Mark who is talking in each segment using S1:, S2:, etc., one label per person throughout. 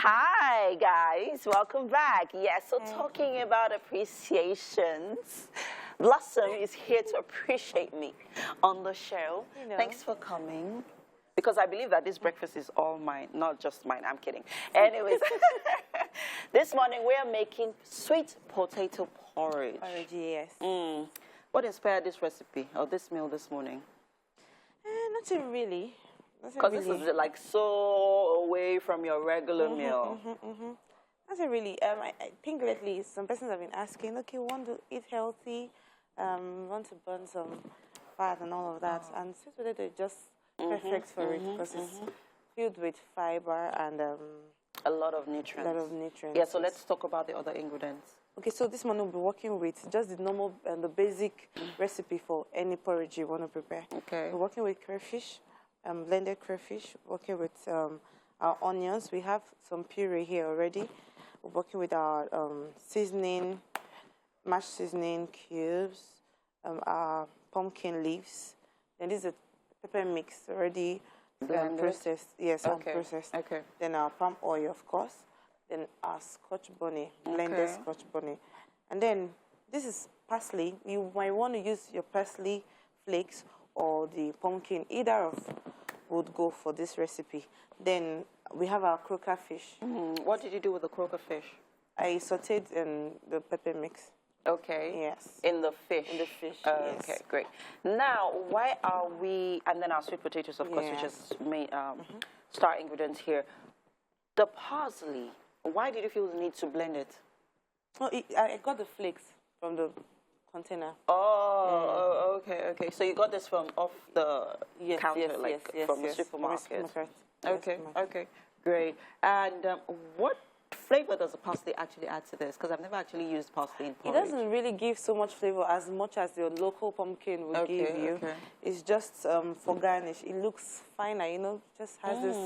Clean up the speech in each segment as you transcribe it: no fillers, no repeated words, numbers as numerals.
S1: Hi, guys. Welcome back. Yes, so talking about appreciations, Blossom is here to appreciate me on the show. Thanks for coming. Because I believe that this breakfast is all mine, not just mine. I'm kidding. Anyways, this morning we are making sweet potato porridge.
S2: Porridge, yes.
S1: What inspired this recipe or this meal this morning?
S2: Nothing really.
S1: Because this is like so away from your regular meal.
S2: Nothing really. I think lately some persons have been asking, okay, we want to eat healthy, want to burn some fat and all of that. And sweet potato is just perfect for it because it's filled with fiber and
S1: a lot of nutrients.
S2: A lot of nutrients.
S1: Yeah, so let's talk about the other ingredients.
S2: Okay, so this morning we'll be working with just the normal and the basic recipe for any porridge you want to prepare.
S1: Okay.
S2: We're working with crayfish, blended crayfish, working with our onions. We have some puree here already. We're working with our seasoning, mashed seasoning cubes, our pumpkin leaves. Then this is a pepper mix already processed. Yes, processed.
S1: Okay.
S2: Then our palm oil, of course. Then our scotch bonnet, blended scotch bonnet. And then this is parsley. You might want to use your parsley flakes or the pumpkin. Either of would go for this recipe. Then we have our croaker fish.
S1: What did you do with the croaker fish?
S2: I sauteed in the pepper mix.
S1: Okay.
S2: Yes.
S1: In the fish?
S2: In the fish,
S1: yes. Okay, great. Now, why are we, and then our sweet potatoes, of course, which is main, star ingredients here. The parsley, why did you feel the need to blend it?
S2: Oh, I got the flakes from the container.
S1: Oh, okay. So you got this from off the counter, from the supermarket? Okay, great. And what flavor does the parsley actually add to this? Because I've never actually used parsley in porridge.
S2: It doesn't really give so much flavor as much as your local pumpkin will give you. It's just for garnish. It looks finer, you know, just has this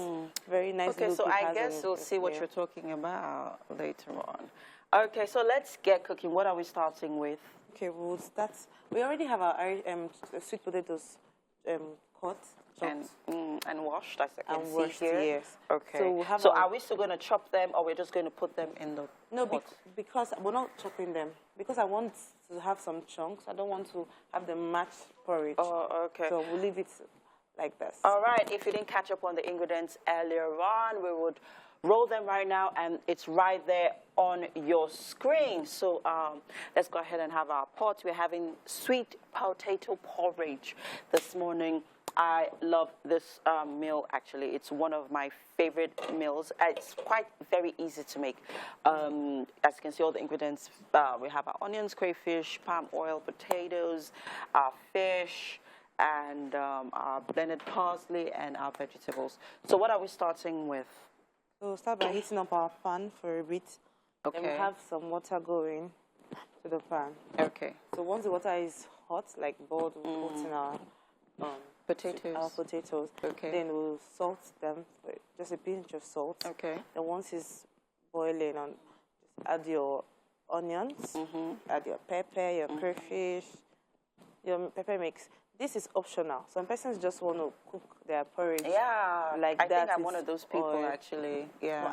S2: very nice look.
S1: Okay, so I guess we'll see what you're talking about later on. Okay, so let's get cooking. What are we starting with?
S2: Okay, we'll start. We already have our sweet potatoes cut.
S1: And washed, as I can see here.
S2: Yes.
S1: Okay.
S2: So, we'll have
S1: are we still going to chop them, or we're just going to put them in the pot?
S2: Because we're not chopping them. Because I want to have some chunks. I don't want to have them match porridge.
S1: Oh, okay.
S2: So we'll leave it like this.
S1: All right. If you didn't catch up on the ingredients earlier on, we would roll them right now, and it's right there on your screen. So let's go ahead and have our pot. We're having sweet potato porridge this morning. I love this meal, actually. It's one of my favorite meals. It's quite very easy to make. As you can see, all the ingredients, we have our onions, crayfish, palm oil, potatoes, our fish, and our blended parsley, and our vegetables. So what are we starting with?
S2: So we'll start by heating up our pan for a bit.
S1: Okay.
S2: Then we have some water going to the pan.
S1: Okay.
S2: So once the water is hot, like boiled, we'll put in our potatoes.
S1: Okay.
S2: Then we'll salt them, just a pinch of salt.
S1: Okay.
S2: Then once it's boiling, just add your onions, add your pepper, your crayfish, your pepper mix. This is optional. Some persons just want to cook their porridge.
S1: Yeah,
S2: like
S1: I think I'm one of those people, actually. Yeah.
S2: Well,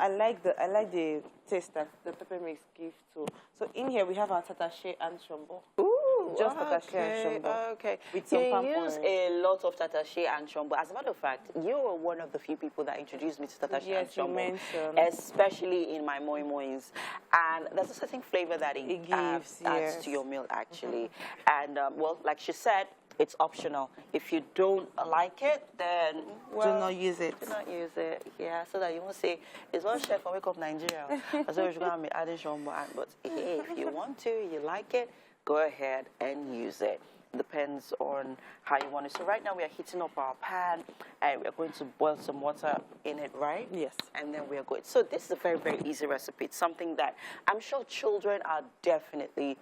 S2: I like the taste that the pepper mix gives too. So in here we have our tatashe and shombo.
S1: Ooh,
S2: just tatashe and shombo.
S1: Okay.
S2: With some palm
S1: you use a lot of tatashe and shombo. As a matter of fact, you were one of the few people that introduced me to tatashe and shombo.
S2: Mentioned.
S1: Especially in my moi mois. And there's a certain flavor that it gives, adds to your meal, actually. And, well, like she said, it's optional. If you don't like it, then
S2: do not use it.
S1: Do not use it. Yeah, so that you won't say it's one chef from Wake Up Nigeria. So you're going to be adding shombo. But hey, if you want to, you like it, go ahead and use it. Depends on how you want it. So right now we are heating up our pan, and we are going to boil some water in it, right?
S2: Yes.
S1: And then we are going. So this is a very, very easy recipe. It's something that I'm sure children are definitely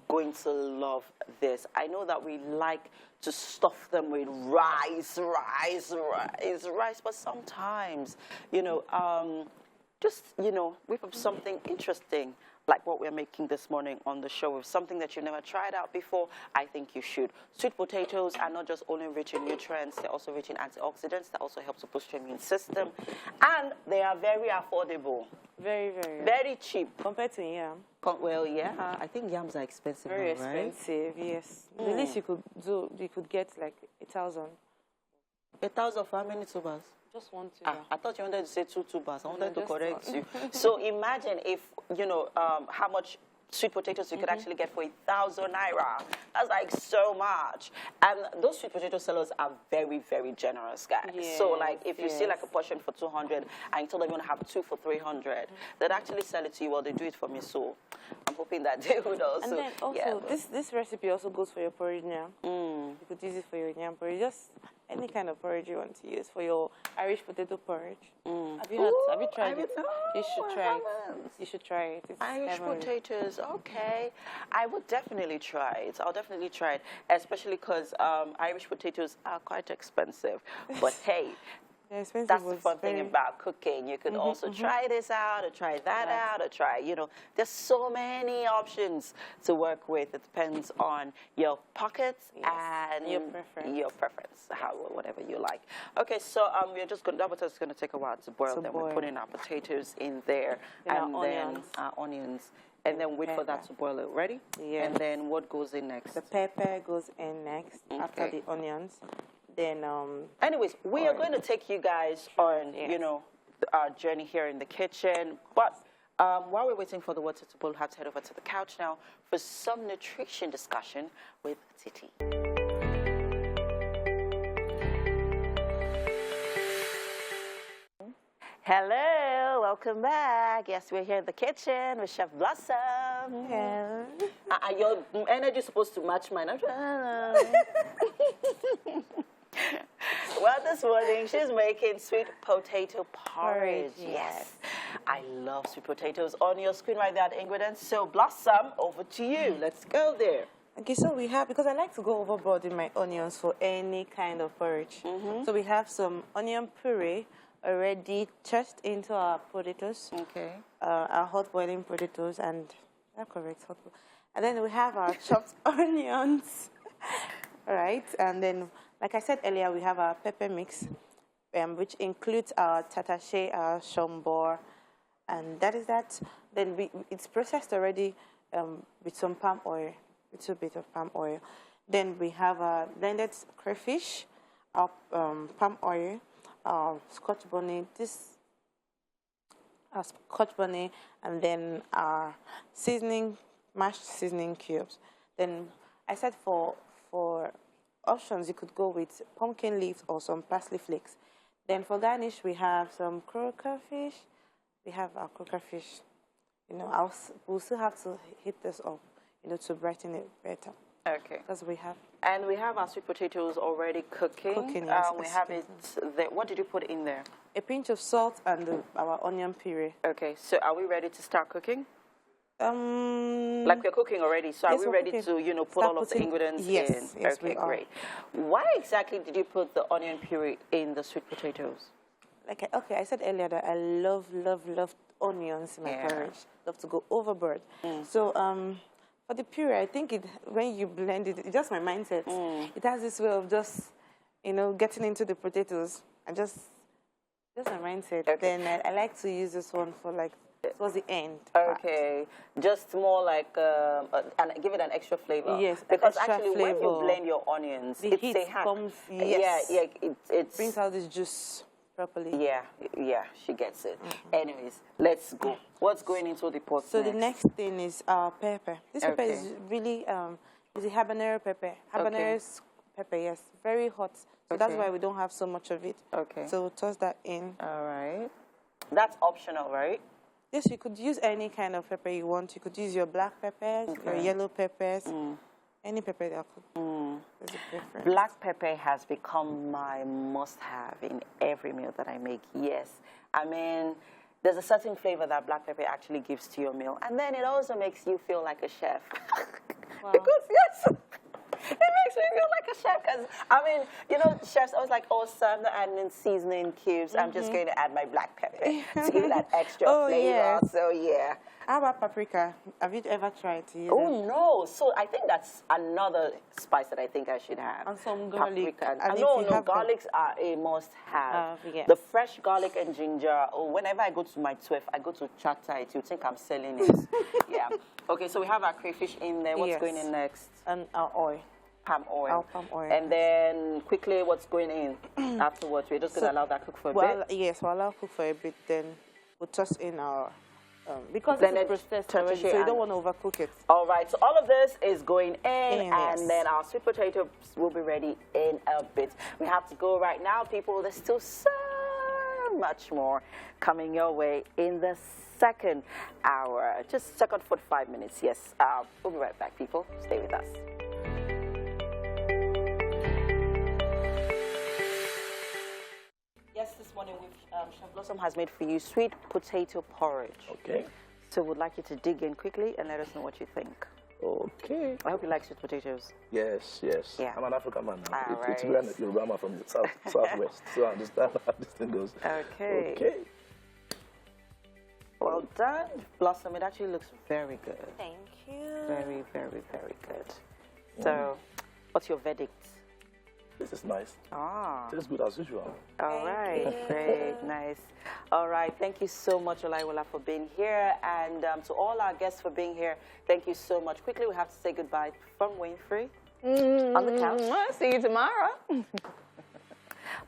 S1: going to love this. I know that we like to stuff them with rice, but sometimes, you know, just, you know, whip up something interesting. like what we're making this morning on the show, with something that you've never tried out before, I think you should. Sweet potatoes are not just only rich in nutrients, they're also rich in antioxidants that also help to boost your immune system. And they are very affordable.
S2: Very, very.
S1: Very cheap.
S2: Compared to yam.
S1: Well, yeah, I think yams are expensive
S2: Very
S1: now, right?
S2: expensive, yes. The least you could get like 1,000.
S1: 1,000 for how many tubers?
S2: Just one tuber.
S1: I thought you wanted to say 2 tubers. I wanted to
S2: just
S1: correct
S2: one.
S1: you. So imagine if, you know, how much sweet potatoes you could actually get for 1,000 naira. That's like so much. And those sweet potato sellers are very, very generous, guys.
S2: Yes,
S1: so like if you see
S2: yes.
S1: like a portion for 200 and you told them you want to have 2 for 300, they'd actually sell it to you. Well, they do it for me, so I'm hoping that they would also.
S2: And then also,
S1: yeah,
S2: this recipe also goes for your porridge now. You could use it for your yam porridge. Just any kind of porridge you want to use. For your Irish potato porridge. Have you tried it? You should try it. You should try it. It's
S1: Irish
S2: heavenly.
S1: potatoes, okay. I would definitely try it. I'll definitely try it, especially because Irish potatoes are quite expensive. But hey,
S2: They're expensive,
S1: that's the
S2: but
S1: fun thing
S2: very-
S1: about cooking. You could also try this out, or try that out, or try, you know, there's so many options to work with. It depends on your pockets and
S2: your preference.
S1: Your preference, how, whatever you like. Okay, so we're just going, that was just going to take a while to boil. Then we're putting our potatoes in there,
S2: Then
S1: and
S2: our
S1: then
S2: onions.
S1: our onions, and then wait for that
S2: Pepper.
S1: to boil. It ready?
S2: Yes.
S1: And then what goes in next?
S2: The pepper goes in next after
S1: Okay.
S2: the onions. Then
S1: Anyways, we are going to take you guys on, you know, our journey here in the kitchen. But while we're waiting for the water to boil, we have to head over to the couch now for some nutrition discussion with Titi. Hello, welcome back. Yes, we're here in the kitchen with Chef Blossom.
S2: yeah.
S1: Your energy is supposed to match mine. Well, this morning she's making sweet potato porridge. Yes. I love sweet potatoes. On your screen right there, the ingredients. So, Blossom, over to you. Let's go there.
S2: Okay, so we have, because I like to go overboard in my onions for any kind of porridge. So we have some onion puree already tossed into our potatoes.
S1: Okay.
S2: Our hot boiling potatoes, and that's correct. And then we have our chopped onions. All right, and then, like I said earlier, we have our pepper mix, which includes our tatache, our shambor, and that is that. Then it's processed already with some palm oil, a little bit of palm oil. Then we have our blended crayfish, our palm oil, our scotch bonnet, our scotch bonnet, and then our seasoning, mashed seasoning cubes. Then I said for options, you could go with pumpkin leaves or some parsley flakes. Then for garnish, we have some croaker fish. We have our croaker fish. You know, we'll still have to heat this up, you know, to brighten it better.
S1: Okay.
S2: Because we have.
S1: And we have our sweet potatoes already cooking.
S2: Yes,
S1: we have it there. What did you put in there?
S2: A pinch of salt and our onion puree.
S1: Okay, so are we ready to start cooking?
S2: Like
S1: Like we're cooking already, so are
S2: yes,
S1: we
S2: we're
S1: ready
S2: cooking.
S1: to, you know, put
S2: Start
S1: all of the
S2: putting-
S1: ingredients
S2: yes,
S1: in?
S2: yes,
S1: Okay,
S2: we are.
S1: great. Why exactly did you put the onion puree in the sweet potatoes?
S2: Like I said earlier that I love onions in my porridge. Love to go overboard. So for the puree, I think when you blend it, it's just my mindset. It has this way of just, you know, getting into the potatoes and just my mindset.
S1: Okay.
S2: Then I like to use this one for like towards the end.
S1: Okay, just more like, and give it an extra flavor.
S2: Yes, an
S1: because
S2: extra
S1: actually when you
S2: flavor.
S1: blend your onions,
S2: The
S1: it's
S2: heat
S1: a hack.
S2: comes, yes.
S1: Yeah, it's
S2: Brings out this juice properly.
S1: Yeah, she gets it. Anyways, let's go. What's going into the pot
S2: So
S1: next?
S2: the next thing is our pepper. This pepper is really is a habanero pepper. Habanero pepper, yes, very hot. So that's why we don't have so much of it.
S1: Okay.
S2: So toss that in.
S1: All right. That's optional, right?
S2: Yes, you could use any kind of pepper you want. You could use your black peppers, your yellow peppers, any pepper that could. There's a preference.
S1: Black pepper has become my must-have in every meal that I make. Yes. I mean, there's a certain flavor that black pepper actually gives to your meal. And then it also makes you feel like a chef.
S2: Wow.
S1: Because, yes, it makes me feel like a chef. Because, I mean, you know, chefs always like, oh, so I'm not adding in seasoning cubes. I'm just going to add my black pepper to give it that extra flavor.
S2: yes.
S1: So, yeah.
S2: How about paprika? Have you ever tried to use
S1: Oh,
S2: them?
S1: no. So I think that's another spice that I think I should have.
S2: And some garlic.
S1: Paprika.
S2: And if
S1: No,
S2: you
S1: no,
S2: have them-
S1: garlics are a must-have.
S2: Yes.
S1: The fresh garlic and ginger. Oh, whenever I go to my 12, I go to Chatta, you think I'm selling it. Yeah. Okay, so we have our crayfish in there. What's
S2: Yes.
S1: going in next?
S2: And our oil.
S1: Palm oil.
S2: Our palm oil.
S1: And then quickly, what's going in afterwards? We're just going to allow that cook for a bit.
S2: Yes, we'll allow cook for a bit, then we'll toss in our, because
S1: Blended
S2: it's processed already,
S1: tertiary
S2: so you don't
S1: and-
S2: want to overcook it.
S1: All right, so all of this is going in,
S2: In, yes.
S1: and then our sweet potatoes will be ready in a bit. We have to go right now, people. There's still so much more coming your way in the second hour. Just second 45 minutes, yes. We'll be right back, people. Stay with us. Yes, this morning Chef Blossom has made for you sweet potato porridge.
S3: Okay.
S1: So we'd like you to dig in quickly and let us know what you think.
S3: Okay.
S1: I hope you like sweet potatoes.
S3: Yes, yes.
S1: Yeah.
S3: I'm an African man now.
S1: All
S3: It's
S1: right.
S3: a Yoruba man from the southwest, so I understand how this thing goes.
S1: Okay.
S3: Okay.
S1: Well done, Blossom. It actually looks very good.
S2: Thank you.
S1: Very, very, very good. So, what's your verdict?
S3: This is nice.
S1: Ah,
S3: Tastes good as usual.
S1: all right, great, nice. All right, thank you so much, Olaiwola, for being here, and to all our guests for being here, thank you so much. Quickly, we have to say goodbye from Winfrey on the couch.
S4: See you tomorrow.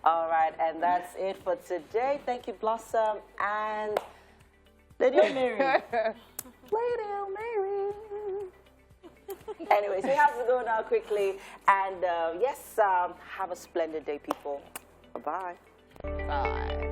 S1: All right, and that's it for today. Thank you, Blossom, and Lady Mary. Lady Mary. Anyways, we have to go now quickly. And yes, have a splendid day, people. Bye-bye.
S4: Bye.